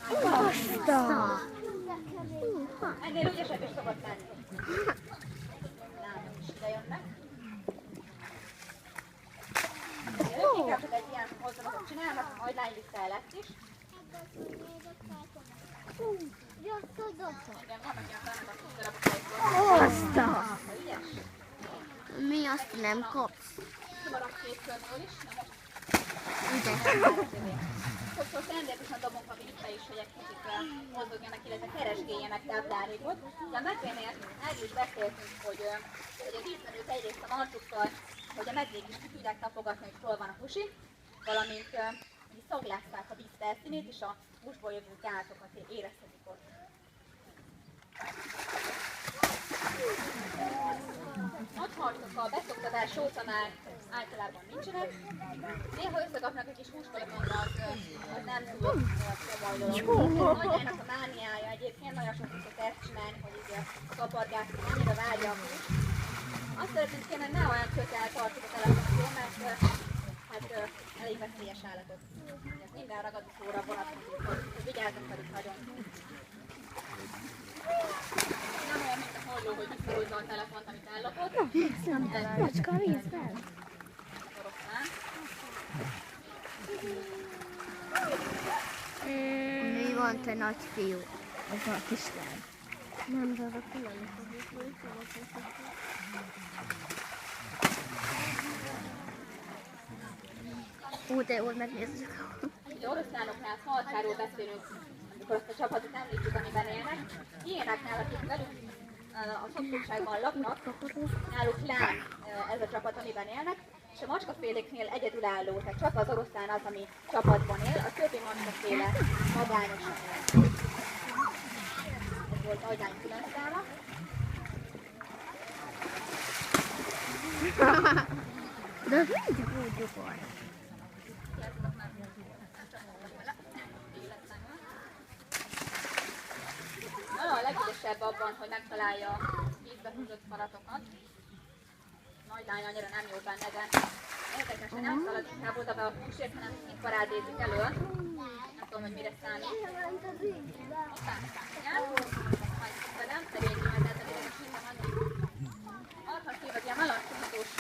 Basta! Ennél ügyesebb is szokott lenni. Lányok is ide jönnek. Ők inkább csak egy ilyen mozdulatot csinálnak, majd lány vissza el lett is. Igen, vannak ilyen fennmagaszott darabok egyből. Basta! Ügyes? Mi azt nem kapsz? Kimarad két körből is. Na most Ide. sokszor szándékosan dobunk a vízbe is, hogy egy kicsit mozduljanak, illetve keresgéljenek táplálékot. De a medvénél erről is beszéltünk, hogy a vízmenők egyrészt a marcsukkal, hogy a medvék is ki tudják tapogatni, hogy hol van a husi, valamint szaglásszák a víz felszínét, és a húsból jövő gázokat érezhetik ott. Nagyharcok a beszoktatás óta már általában nincsenek. Néha összekapnak egy kis húskolokon, az nem túl komoly dolog. Nagyjának a mániája egyébként, nagyon sok szokott ezt csinálni, hogy így kapargászni, annyira várja a húst. Azt szeretném kérni, hogy ne olyan közel tartsuk a telefonot, mert hát elég veszélyes állatok. Ez minden ragadozóra vonatkozik, hogy vigyázzunk velük nagyon. Nem olyan, mint a halló, hogy visszahozza a telefont, amit ellopott. Macska a vízben? Oroszlán. Mi van, te nagy fiú? Ez a kislány. Nem, de azok nem fogjuk. Ó, de jól megnézzük. Ugye oroszlánoknál falkáról beszélünk, amikor azt a csapatot említjük, amiben élnek. Ilyenek akik velük a szomszédságban laknak, náluk lám ez a csapat, amiben élnek, és a macskaféléknél egyedülálló, tehát csak az oroszlán az, ami csapatban él, a többi macskaféle magányosan él. Ez volt Agyány külön száma. De mindig úgy van. A legügyesebb abban, hogy megtalálja a vízbe húzott falatokat. Nagy lány annyira nem jó benne, de érdekesen nem szalad inkább oda be a húsért, hanem itt parádézik elő. Nem tudom, hogy mire számít. Aztán majd velem, szerényében, de ez a minden annyi. Alternatív az ilyen melancsúhatós,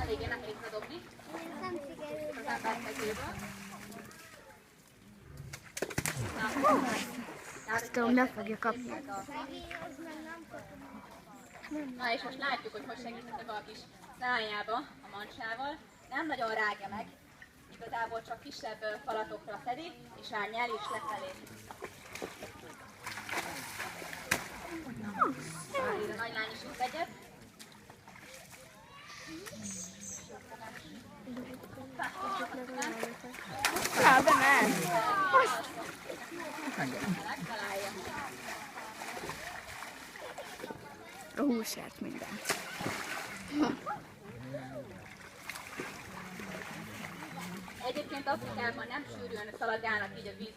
eléggé nehéz bedobni. Az ember kezéből. Azt tudom, meg fogja kapni. Na és most látjuk, hogy hogy segítettek a kis szájába a mancsával. Nem nagyon rágja meg, igazából csak kisebb falatokra szedi, és árnyel is lefelé. A nagy lány is út egyet. De nem. Megtalálja. A húsért mindent. Egyébként Afrikában nem sűrűn szaladgálnak így a vízben.